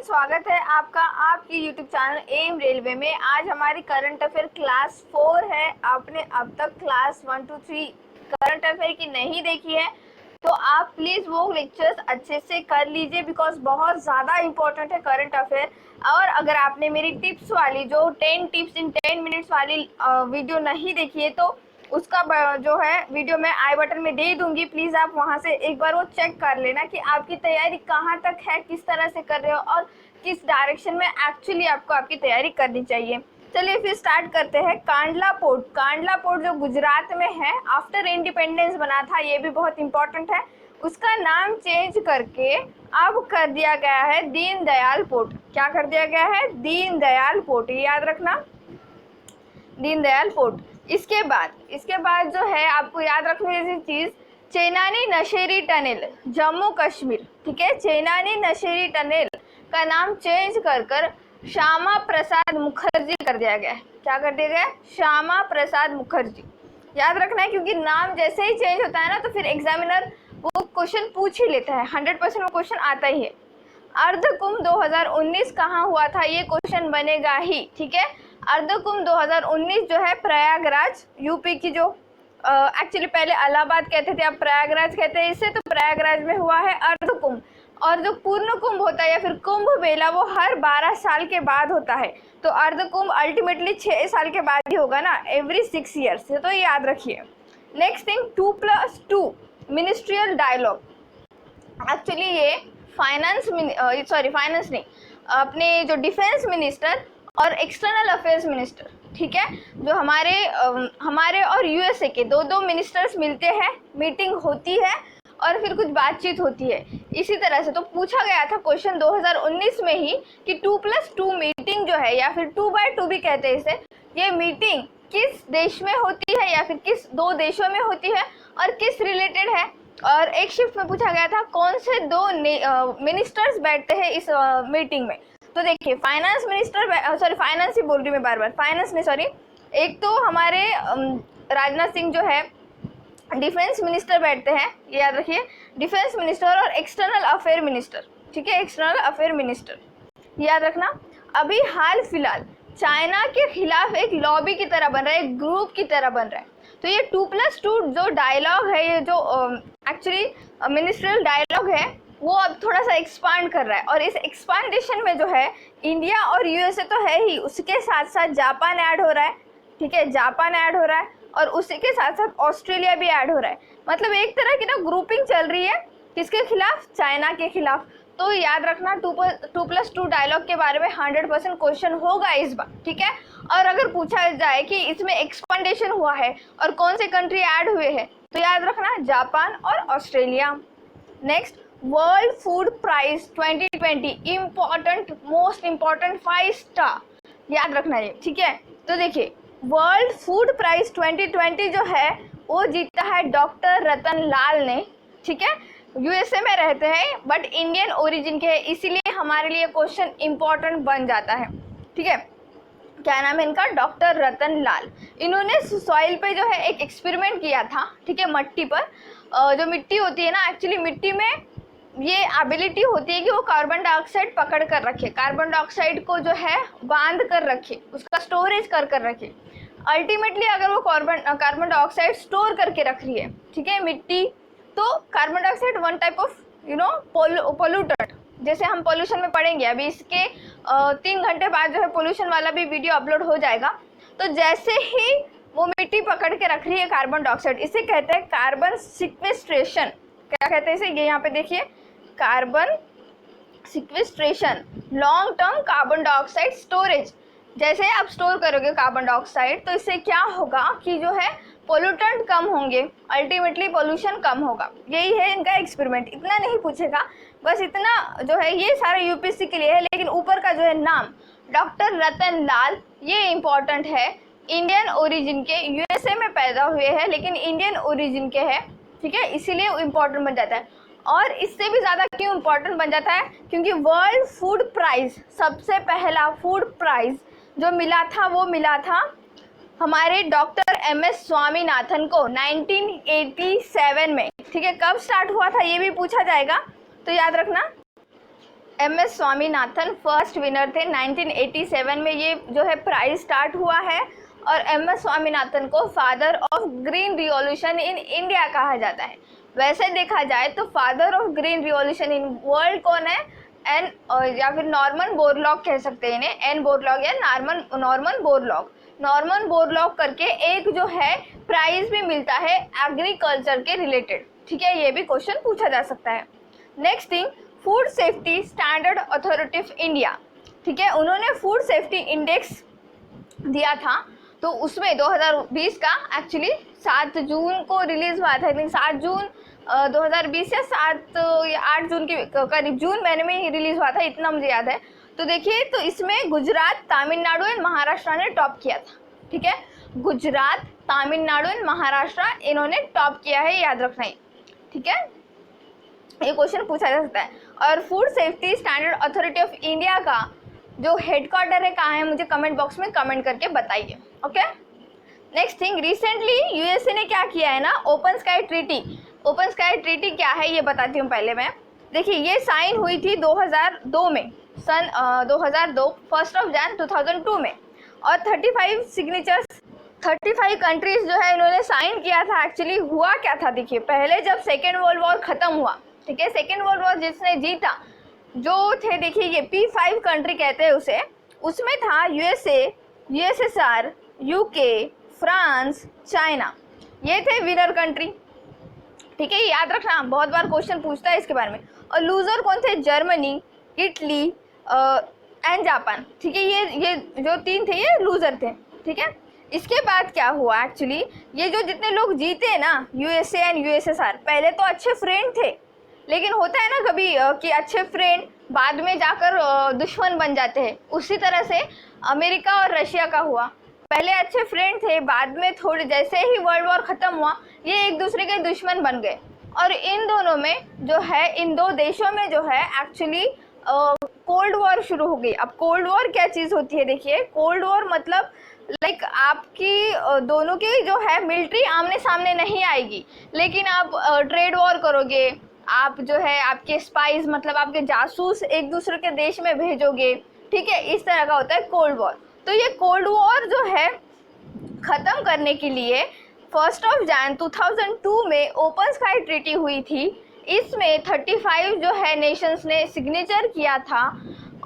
Everyone, स्वागत है आपका आपकी यूट्यूब चैनल एम रेलवे में। आज हमारी करंट अफेयर क्लास 4 है। आपने अब तक क्लास 1 to 3 करंट अफेयर की नहीं देखी है तो आप प्लीज़ वो लेक्चर्स अच्छे से कर लीजिए, बिकॉज बहुत ज़्यादा इंपॉर्टेंट है करंट अफेयर। और अगर आपने मेरी टिप्स वाली जो 10 टिप्स इन 10 मिनट्स वाली वीडियो नहीं देखी है तो उसका जो है वीडियो मैं आई बटन में दे दूंगी। प्लीज़ आप वहां से एक बार वो चेक कर लेना कि आपकी तैयारी कहाँ तक है, किस तरह से कर रहे हो और किस डायरेक्शन में एक्चुअली आपको आपकी तैयारी करनी चाहिए। चलिए फिर स्टार्ट करते हैं। कांडला पोर्ट, कांडला पोर्ट जो गुजरात में है, आफ्टर इंडिपेंडेंस बना था, ये भी बहुत इंपॉर्टेंट है। उसका नाम चेंज करके अब कर दिया गया है दीनदयाल पोर्ट। क्या कर दिया गया है? दीनदयाल पोर्ट, ये याद रखना, दीनदयाल पोर्ट। इसके बाद जो है आपको याद रखने जैसी चीज़, चेनानी नशेरी टनल, जम्मू कश्मीर। ठीक है, चेनानी नशेरी टनल का नाम चेंज कर श्यामा प्रसाद मुखर्जी कर दिया गया है। क्या कर दिया गया? श्यामा प्रसाद मुखर्जी। याद रखना है, क्योंकि नाम जैसे ही चेंज होता है ना तो फिर एग्जामिनर वो क्वेश्चन पूछ ही लेता है, 100% वो क्वेश्चन आता ही है। अर्धकुंभ 2019 कहाँ हुआ था, ये क्वेश्चन बनेगा ही। ठीक है, अर्धकुंभ 2019 जो है प्रयागराज, यूपी की जो एक्चुअली पहले इलाहाबाद कहते थे, अब प्रयागराज कहते हैं इसे, तो प्रयागराज में हुआ है अर्धकुंभ। और जो पूर्ण कुंभ होता है या फिर कुंभ मेला वो हर 12 साल के बाद होता है, तो अर्धकुंभ अल्टीमेटली 6 साल के बाद ही होगा ना, एवरी 6 ईयर्स से, तो ये याद रखिए। Next thing, 2+2 ministerial dialogue. Actually ये फाइनेंस नहीं, अपने जो डिफेंस मिनिस्टर और एक्सटर्नल अफेयर्स मिनिस्टर, ठीक है, जो हमारे और यूएसए के दो मिनिस्टर्स मिलते हैं, मीटिंग होती है और फिर कुछ बातचीत होती है। इसी तरह से तो पूछा गया था क्वेश्चन 2019 में ही कि 2+2 मीटिंग जो है, या फिर 2x2 भी कहते हैं इसे, ये मीटिंग किस देश में होती है या फिर किस 2 देशों में होती है और किस रिलेटेड है। और एक शिफ्ट में पूछा गया था कौन से 2 मिनिस्टर्स बैठते हैं इस मीटिंग में। तो देखिए, फाइनेंस मिनिस्टर, फाइनेंस ही बोल रही मैं बार, फाइनेंस में एक तो हमारे राजनाथ सिंह जो है डिफेंस मिनिस्टर बैठते हैं, ये याद रखिए, डिफेंस मिनिस्टर और एक्सटर्नल अफेयर मिनिस्टर। ठीक है, एक्सटर्नल अफेयर मिनिस्टर याद रखना। अभी हाल फिलहाल चाइना के खिलाफ एक लॉबी की तरह बन रहा है, एक ग्रुप की तरह बन रहा है। तो ये 2+2 जो डायलॉग है, ये जो एक्चुअली मिनिस्ट्रियल डायलॉग है, वो अब थोड़ा सा एक्सपांड कर रहा है। और इस एक्सपांडेशन में जो है इंडिया और यूएसए तो है ही, उसके साथ साथ जापान ऐड हो रहा है। ठीक है, जापान ऐड हो रहा है और उसी के साथ साथ ऑस्ट्रेलिया भी ऐड हो रहा है। मतलब एक तरह की ना ग्रुपिंग चल रही है, किसके खिलाफ? चाइना के खिलाफ। तो याद रखना 2+2 डायलॉग के बारे में 100% क्वेश्चन होगा इस बार। ठीक है, और अगर पूछा जाए कि इसमें एक्सपांडेशन हुआ है और कौन से कंट्री ऐड हुए हैं, तो याद रखना जापान और Australia. Next, world food prize 2020 important, most important 5 star, याद रखना ये। ठीक है, तो देखिए, वर्ल्ड फूड प्राइज 2020 जो है वो जीता है डॉक्टर रतन लाल ने। ठीक है, यूएसए में रहते हैं बट इंडियन ओरिजिन के हैं, इसीलिए हमारे लिए क्वेश्चन इंपॉर्टेंट बन जाता है। ठीक है, क्या नाम है इनका? डॉक्टर रतन लाल। इन्होंने सॉइल पे जो है एक एक्सपेरिमेंट किया था। ठीक है, मिट्टी पर जो मिट्टी होती है ना, एक्चुअली मिट्टी में ये एबिलिटी होती है कि वो कार्बन डाइऑक्साइड पकड़ कर रखे, कार्बन डाइऑक्साइड को जो है बांध कर रखे, उसका स्टोरेज कर रखे। अल्टीमेटली अगर वो कार्बन डाइऑक्साइड स्टोर करके रख रही है, ठीक है, मिट्टी, तो carbon dioxide one type of pollutant, जैसे हम पोल्यूशन में पढ़ेंगे अभी, इसके 3 घंटे बाद जो है पोल्यूशन वाला भी वीडियो अपलोड हो जाएगा। तो जैसे ही वो मिट्टी पकड़ के रख रही है कार्बन डाइऑक्साइड, इसे कहते हैं कार्बन सिक्वेस्ट्रेशन। क्या कहते हैं इसे? ये यहाँ पे देखिए, carbon sequestration, long term carbon dioxide storage. जैसे आप स्टोर करोगे कार्बन डाइऑक्साइड तो इससे क्या होगा कि जो है पोल्यूटेंट कम होंगे, अल्टीमेटली पोल्यूशन कम होगा। यही है इनका एक्सपेरिमेंट। इतना नहीं पूछेगा, बस इतना जो है ये सारा यूपीएससी के लिए है, लेकिन ऊपर का जो है नाम डॉक्टर रतन लाल, ये इम्पॉर्टेंट है। इंडियन ओरिजिन के, यूएसए में पैदा हुए हैं लेकिन इंडियन ओरिजिन के हैं। ठीक है, इसीलिए इम्पॉर्टेंट बन जाता है। और इससे भी ज़्यादा क्यों इम्पॉर्टेंट बन जाता है? क्योंकि वर्ल्ड फूड प्राइज, सबसे पहला फूड प्राइज जो मिला था वो मिला था हमारे डॉक्टर MS स्वामीनाथन को 1987 में। ठीक है, कब स्टार्ट हुआ था ये भी पूछा जाएगा, तो याद रखना MS स्वामीनाथन फर्स्ट विनर थे। 1987 में ये जो है प्राइज स्टार्ट हुआ है और MS स्वामीनाथन को father of green revolution in India कहा जाता है। वैसे देखा जाए तो father of green revolution in world कौन है? एन या फिर नॉर्मन बोरलॉग कह सकते हैं इन्हें, एन बोरलॉग या नॉर्मन बोरलॉग। नॉर्मन बोरलॉग करके एक जो है प्राइज भी मिलता है एग्रीकल्चर के रिलेटेड। ठीक है, ये भी क्वेश्चन पूछा जा सकता है। Next thing, food safety standard authority of India. ठीक है, उन्होंने फूड सेफ्टी इंडेक्स दिया था, तो उसमें 2020 का एक्चुअली 7 जून को रिलीज हुआ था। लेकिन 7 जून 2020 या 7 या 8 जून के करीब, जून महीने में ही रिलीज हुआ था, इतना मुझे याद है। तो देखिए, तो इसमें गुजरात, तमिलनाडु एंड महाराष्ट्र ने टॉप किया था। ठीक है, गुजरात, तमिलनाडु एंड महाराष्ट्र इन्होंने टॉप किया है, याद रखना है। ठीक है, ये क्वेश्चन पूछा जा सकता है। और food safety standard authority of India का जो हेडक्वार्टर है कहाँ है, मुझे कमेंट बॉक्स में कमेंट करके बताइए। Okay, next thing, recently USA ने क्या किया है ना, open sky treaty. Open sky treaty क्या है ये बताती हूँ पहले मैं। देखिए, ये साइन हुई थी 2002 में, सन 2002 1 जनवरी 2002 में, और 35 सिग्नेचर्स, 35 कंट्रीज जो है इन्होंने साइन किया था। एक्चुअली हुआ क्या था, देखिए, पहले जब सेकेंड वर्ल्ड वॉर ख़त्म हुआ, ठीक है, सेकेंड वर्ल्ड वॉर जिसने जीता जो थे, देखिए ये P5 कंट्री कहते हैं उसे, उसमें था USA, USSR, UK, France, China, ये थे विनर कंट्री। ठीक है, याद रखना, बहुत बार क्वेश्चन पूछता है इसके बारे में। और लूजर कौन थे? Germany, Italy and Japan. ठीक है, ये जो 3 थे ये लूजर थे। ठीक है, इसके बाद क्या हुआ, एक्चुअली ये जो जितने लोग जीते ना, यूएसए एंड यूएसएसआर, पहले तो अच्छे फ्रेंड थे, लेकिन होता है ना कभी कि अच्छे फ्रेंड बाद में जाकर दुश्मन बन जाते हैं। उसी तरह से अमेरिका और रशिया का हुआ, पहले अच्छे फ्रेंड थे, बाद में थोड़े जैसे ही वर्ल्ड वॉर ख़त्म हुआ ये एक दूसरे के दुश्मन बन गए। और इन दोनों में जो है, इन 2 देशों में जो है एक्चुअली कोल्ड वॉर शुरू हो गई। अब कोल्ड वॉर क्या चीज़ होती है, देखिए, कोल्ड वॉर मतलब लाइक आपकी दोनों की जो है मिलिट्री आमने सामने नहीं आएगी, लेकिन आप ट्रेड वॉर करोगे, आप जो है आपके स्पाइस मतलब आपके जासूस एक दूसरे के देश में भेजोगे। ठीक है, इस तरह का होता है कोल्ड वॉर। तो ये कोल्ड वॉर जो है ख़त्म करने के लिए 1 जनवरी 2002 में ओपन स्काई ट्रीटी हुई थी। इसमें 35 जो है नेशंस ने सिग्नेचर किया था।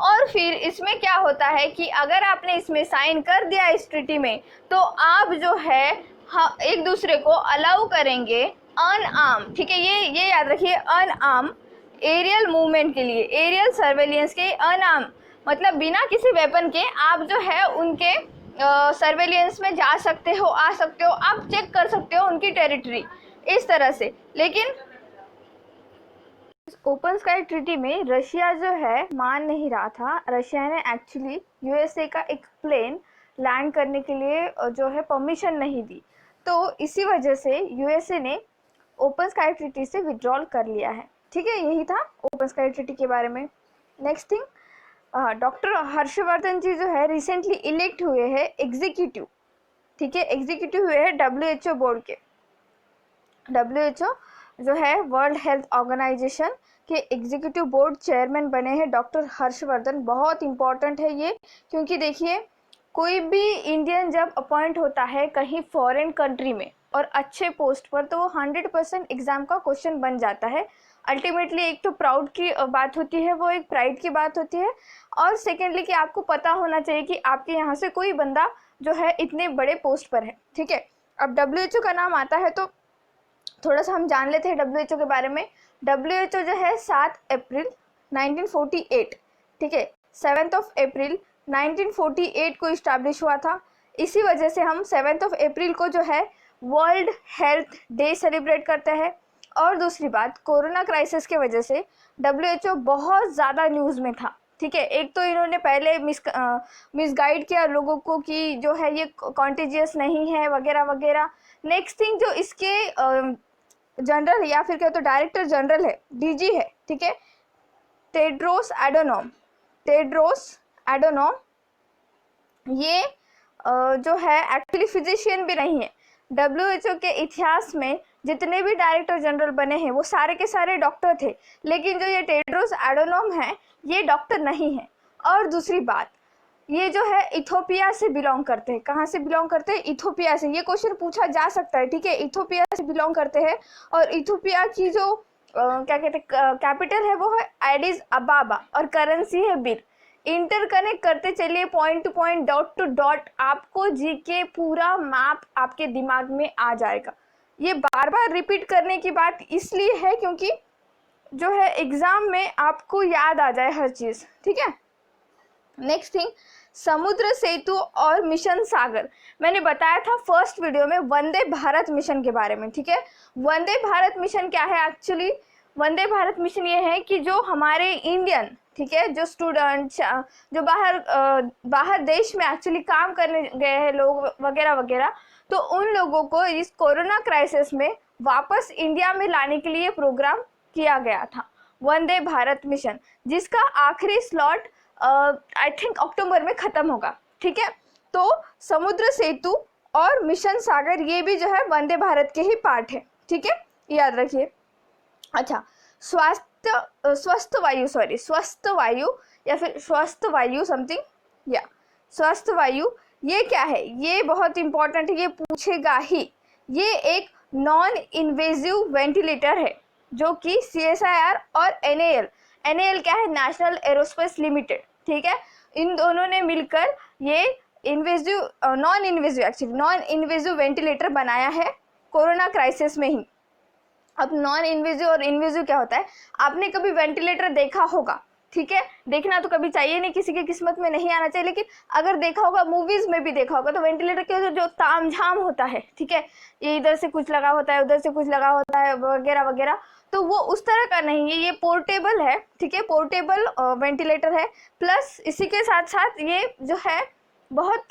और फिर इसमें क्या होता है कि अगर आपने इसमें साइन कर दिया इस ट्रीटी में, तो आप जो है एक दूसरे को अलाउ करेंगे अनआर्म। ठीक है, ये याद रखिए, अनआर्म एरियल मूवमेंट के लिए, एरियल सर्वेलियंस के अनआर्म मतलब बिना किसी वेपन के आप जो है उनके सर्वेलियंस में जा सकते हो, आ सकते हो, आप चेक कर सकते हो उनकी टेरिटरी, इस तरह से। लेकिन ओपन स्काई ट्रीटी में रशिया जो है मान नहीं रहा था। रशिया ने एक्चुअली यूएसए का एक प्लेन लैंड करने के लिए जो है परमिशन नहीं दी, तो इसी वजह से यूएसए ने ओपन स्काई ट्रीटी से विड्रॉल कर लिया है। ठीक है, यही था ओपन स्काई ट्रीटी के बारे में। नेक्स्ट थिंग, डॉक्टर हर्षवर्धन जी जो है रिसेंटली इलेक्ट हुए हैं एग्जीक्यूटिव। ठीक है, एग्जीक्यूटिव हुए हैं WHO बोर्ड के। WHO जो है वर्ल्ड हेल्थ ऑर्गेनाइजेशन के एग्जीक्यूटिव बोर्ड चेयरमैन बने हैं डॉक्टर हर्षवर्धन। बहुत इंपॉर्टेंट है ये, क्योंकि देखिए कोई भी इंडियन जब अपॉइंट होता है कहीं फॉरेन कंट्री में और अच्छे पोस्ट पर, तो वो 100% एग्ज़ाम का क्वेश्चन बन जाता है। अल्टीमेटली एक तो प्राउड की बात होती है, वो एक प्राइड की बात होती है, और सेकेंडली कि आपको पता होना चाहिए कि आपके यहाँ से कोई बंदा जो है इतने बड़े पोस्ट पर है। ठीक है, अब WHO का नाम आता है तो थोड़ा सा हम जान लेते हैं WHO के बारे में। WHO जो है 7 अप्रैल 1948, ठीक है, 7 अप्रैल 1948 को इस्टेब्लिश हुआ था। इसी वजह से हम 7 अप्रैल को जो है वर्ल्ड हेल्थ डे सेलिब्रेट करते हैं। और दूसरी बात, कोरोना क्राइसिस के वजह से WHO बहुत ज़्यादा न्यूज़ में था। ठीक है, एक तो इन्होंने पहले मिसगाइड किया लोगों को कि जो है ये कॉन्टेजियस नहीं है वगैरह वगैरह। नेक्स्ट थिंग, जो इसके जनरल या फिर क्या तो डायरेक्टर जनरल है, DG है, ठीक है, टेड्रोस एडोनॉम, ये जो है एक्चुअली फिजिशियन भी नहीं है। WHO के इतिहास में जितने भी डायरेक्टर जनरल बने हैं वो सारे के सारे डॉक्टर थे, लेकिन जो ये टेड्रोस एडोनॉम है ये डॉक्टर नहीं है। और दूसरी बात, ये जो है इथोपिया से बिलोंग करते हैं। कहाँ से बिलोंग करते हैं? इथोपिया से। ये क्वेश्चन पूछा जा सकता है, ठीक है। इथोपिया से बिलोंग करते हैं और इथोपिया की जो क्या कहते हैं कैपिटल है वो है एडिस अबाबा और करेंसी है बिर। इंटरकनेक्ट करते चलिए point two point, dot to dot, आपको जीके पूरा मैप आपके दिमाग में आ जाएगा। ये बार बार रिपीट करने की बात इसलिए है क्योंकि जो है एग्जाम में आपको याद आ जाए हर चीज़, ठीक है। नेक्स्ट थिंग, समुद्र सेतु और मिशन सागर। मैंने बताया था फर्स्ट वीडियो में वंदे भारत मिशन के बारे में, ठीक है। वंदे भारत मिशन क्या है एक्चुअली? वंदे भारत मिशन ये है कि जो हमारे इंडियन, ठीक है, जो स्टूडेंट जो बाहर देश में एक्चुअली काम करने गए हैं लोग वगैरह वगैरह, तो उन लोगों को इस कोरोना क्राइसिस में वापस इंडिया में लाने के लिए प्रोग्राम किया गया था वंदे भारत मिशन, जिसका आखिरी स्लॉट आई थिंक अक्टूबर में ख़त्म होगा, ठीक है। तो समुद्र सेतु और मिशन सागर ये भी जो है वंदे भारत के ही पार्ट है, ठीक है, याद रखिए। अच्छा, स्वस्थ वायु या फिर स्वस्थ वायु समथिंग, या स्वस्थ वायु, ये क्या है? ये बहुत इंपॉर्टेंट है, ये पूछेगा ही। ये एक नॉन इन्वेजिव वेंटिलेटर है जो कि CSIR और NAL क्या है? नेशनल एरोस्पेस लिमिटेड, ठीक है, इन दोनों ने मिलकर ये नॉन इन्वेजिव वेंटिलेटर बनाया है कोरोना क्राइसिस में ही। अब नॉन इन्वेजिव और इन्वेजिव क्या होता है? आपने कभी वेंटिलेटर देखा होगा, ठीक है, देखना तो कभी चाहिए नहीं, किसी की किस्मत में नहीं आना चाहिए, लेकिन अगर देखा होगा, मूवीज में भी देखा होगा, तो वेंटिलेटर के जो तामझाम होता है, ठीक है, ये इधर से कुछ लगा होता है, उधर से कुछ लगा होता है वगैरह वगैरह, तो वो उस तरह का नहीं है, ये पोर्टेबल है, ठीक है, पोर्टेबल वेंटिलेटर है। प्लस इसी के साथ साथ ये जो है बहुत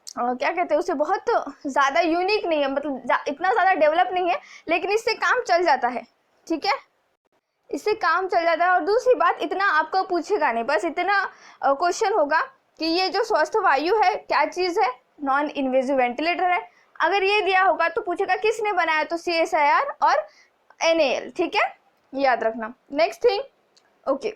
क्या कहते हैं उसे, बहुत ज़्यादा यूनिक नहीं है, मतलब इतना ज़्यादा डेवलप नहीं है, लेकिन इससे काम चल जाता है, ठीक है, इससे काम चल जाता है। और दूसरी बात, इतना आपको पूछेगा नहीं, बस इतना क्वेश्चन होगा कि ये जो स्वस्थ वायु है क्या चीज़ है? नॉन इन्वेजिव वेंटिलेटर है। अगर ये दिया होगा तो पूछेगा किसने बनाया, तो CSIR और NAL, ठीक है, याद रखना। नेक्स्ट थिंग, ओके,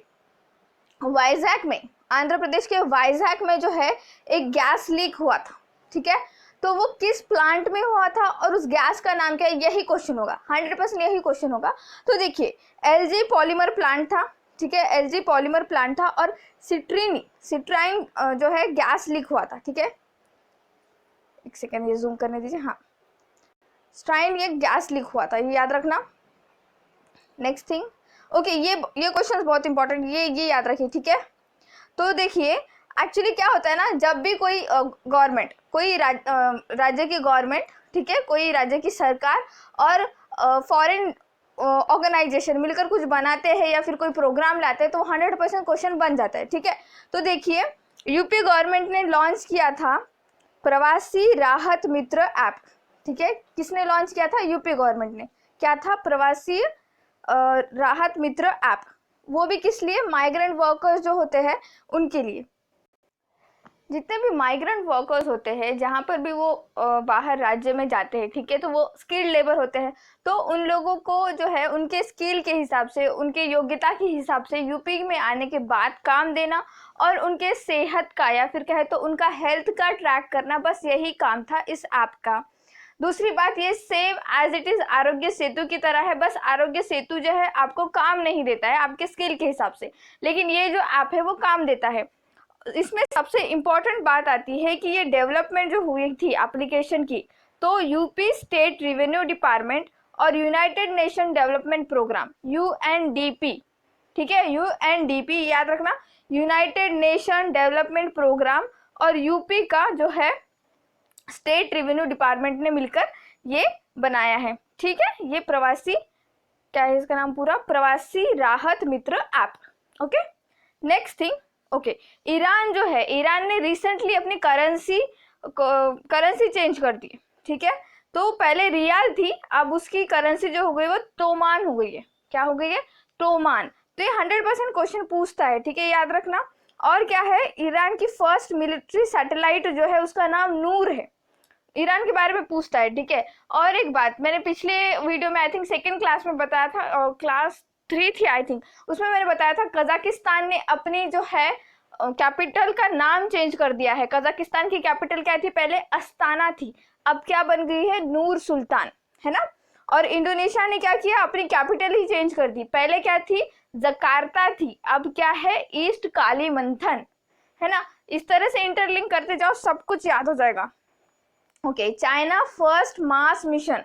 वाइजैक में, आंध्र प्रदेश के वाइजैक में जो है एक गैस लीक हुआ था, ठीक है, तो वो किस प्लांट में हुआ था और उस गैस का नाम क्या है? यही क्वेश्चन होगा, 100% यही क्वेश्चन होगा। तो देखिए, LG पॉलीमर प्लांट था, ठीक है, LG पॉलीमर प्लांट था, और सिट्राइन जो है गैस लीक हुआ था, ठीक है, एक सेकेंड ये जूम करने दीजिए, हाँ, स्ट्राइन ये गैस लीक हुआ था, ये याद रखना। नेक्स्ट थिंग, ओके, ये क्वेश्चन बहुत इंपॉर्टेंट, ये याद रखिए, ठीक है। तो देखिए एक्चुअली क्या होता है ना, जब भी कोई गवर्नमेंट, कोई राज्य की गवर्नमेंट, ठीक है, कोई राज्य की सरकार और फॉरेन ऑर्गेनाइजेशन मिलकर कुछ बनाते हैं या फिर कोई प्रोग्राम लाते हैं, तो 100% क्वेश्चन बन जाता है, ठीक है। तो देखिए, यूपी गवर्नमेंट ने लॉन्च किया था प्रवासी राहत मित्र ऐप, ठीक है, किसने लॉन्च किया था? यूपी गवर्नमेंट ने। क्या था? प्रवासी राहत मित्र ऐप। वो भी किस लिए? माइग्रेंट वर्कर्स जो होते हैं उनके लिए। जितने भी माइग्रेंट वर्कर्स होते हैं, जहाँ पर भी वो बाहर राज्य में जाते हैं, ठीक है, तो वो स्किल्ड लेबर होते हैं, तो उन लोगों को जो है उनके स्किल के हिसाब से, उनके योग्यता के हिसाब से यूपी में आने के बाद काम देना और उनके सेहत का या फिर कहे तो उनका हेल्थ का ट्रैक करना, बस यही काम था इस ऐप का। दूसरी बात, ये same as it is Aarogya Setu की तरह है, बस आरोग्य सेतु जो है आपको काम नहीं देता है आपके स्किल के हिसाब से, लेकिन ये जो ऐप है वो काम देता है। इसमें सबसे इम्पोर्टेंट बात आती है कि ये डेवलपमेंट जो हुई थी एप्लीकेशन की, तो यूपी स्टेट रेवेन्यू डिपार्टमेंट और United Nation Development Programme UNDP, ठीक है, UNDP याद रखना, यूनाइटेड नेशन डेवलपमेंट प्रोग्राम और यूपी का जो है स्टेट रेवेन्यू डिपार्टमेंट ने मिलकर ये बनाया है, ठीक है। ये प्रवासी, क्या है इसका नाम पूरा? Pravasi Rahat Mitra app, okay. Next thing, okay, Iran जो है, ईरान ने रिसेंटली अपनी करेंसी चेंज कर दी, ठीक है, तो पहले रियाल थी, अब उसकी करेंसी जो हो गई वो टोमान हो गई है। क्या हो गई है? टोमान। तो ये 100% क्वेश्चन पूछता है, ठीक है, याद रखना। और क्या है? ईरान की फर्स्ट मिलिट्री सैटेलाइट जो है उसका नाम नूर है। ईरान के बारे में पूछता है, ठीक है। और एक बात मैंने पिछले वीडियो में आई थिंक सेकेंड क्लास में बताया था, और क्लास 3 थी आई थिंक, उसमें मैंने बताया था कजाकिस्तान ने अपनी जो है कैपिटल का नाम चेंज कर दिया है। कजाकिस्तान की कैपिटल क्या थी, पहले अस्ताना थी, अब क्या बन गई है, नूर सुल्तान, है ना। और इंडोनेशिया ने क्या किया, अपनी कैपिटल ही चेंज कर दी, पहले क्या थी, जकार्ता थी, अब क्या है, ईस्ट कालीमंथन, है ना। इस तरह से इंटरलिंक करते जाओ, सब कुछ याद हो जाएगा। Okay, China first Mars mission,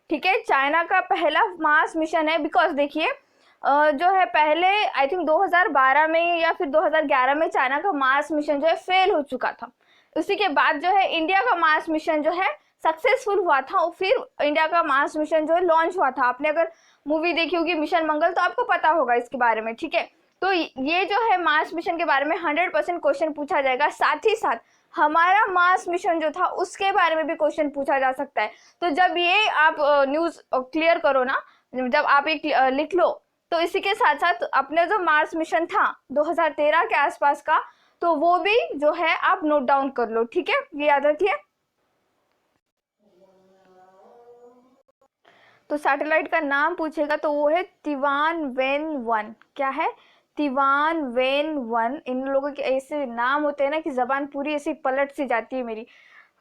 ठीक है, चाइना का पहला मार्स मिशन है। बिकॉज देखिए जो है पहले आई थिंक 2012 में या फिर 2011 में चाइना का मार्स मिशन जो है फेल हो चुका था। उसी के बाद जो है इंडिया का मार्स मिशन जो है सक्सेसफुल हुआ था, और फिर इंडिया का मार्स मिशन जो है लॉन्च हुआ था। आपने अगर मूवी देखी होगी मिशन मंगल तो आपको पता होगा इसके बारे में, ठीक है। तो ये जो है मार्स मिशन के बारे में 100% क्वेश्चन पूछा जाएगा। साथ ही साथ हमारा मार्स मिशन जो था उसके बारे में भी क्वेश्चन पूछा जा सकता है। तो जब ये आप न्यूज क्लियर करो ना, जब आप एक लिख लो, तो इसी के साथ साथ अपने जो मार्स मिशन था 2013 के आसपास का, तो वो भी जो है आप नोट डाउन कर लो, ठीक है, ये याद रखिए। तो सैटेलाइट का नाम पूछेगा तो वो है तिवानवेन-1। क्या है, तिवानवेन-1। इन लोगों के ऐसे नाम होते हैं ना कि जबान पूरी ऐसी पलट सी जाती है मेरी।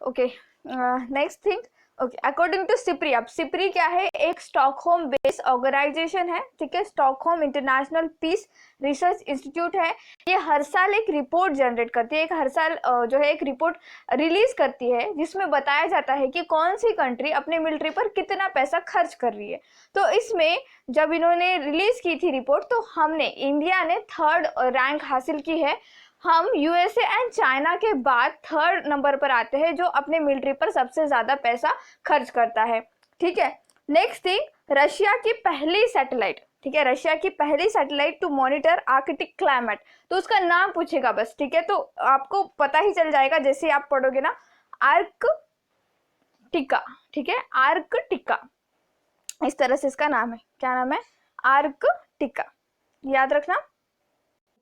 Okay, next thing. Okay, according to SIPRI, अब सिप्री क्या है, एक स्टॉकहोम बेस्ड ऑर्गेनाइजेशन है, ठीक है, Stockholm International Peace Research Institute है। ये हर साल एक रिपोर्ट जनरेट करती है, एक हर साल जो है एक रिपोर्ट रिलीज करती है, जिसमें बताया जाता है कि कौन सी कंट्री अपने मिलिट्री पर कितना पैसा खर्च कर रही है। तो इसमें जब इन्होंने रिलीज की थी रिपोर्ट, तो हमने, इंडिया ने 3rd रैंक हासिल की है। हम यूएसए एंड चाइना के बाद 3rd नंबर पर आते हैं जो अपने मिलिट्री पर सबसे ज्यादा पैसा खर्च करता है, ठीक है। नेक्स्ट थिंग, रशिया की पहली सैटेलाइट, ठीक है, रशिया की पहली satellite to monitor Arctic climate, तो उसका नाम पूछेगा बस, ठीक है। तो आपको पता ही चल जाएगा जैसे आप पढ़ोगे ना, आर्कटिका, ठीक है, आर्कटिका, इस तरह से इसका नाम है। क्या नाम है, आर्कटिका, याद रखना।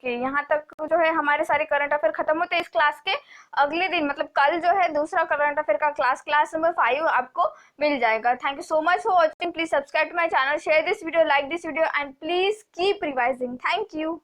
कि यहाँ तक जो है हमारे सारे करंट अफेयर खत्म होते हैं इस क्लास के। अगले दिन मतलब कल जो है दूसरा करंट अफेयर का क्लास नंबर 5 आपको मिल जाएगा। Thank you so much for watching. Please subscribe to my channel, share this video, like this video and please keep revising. Thank you.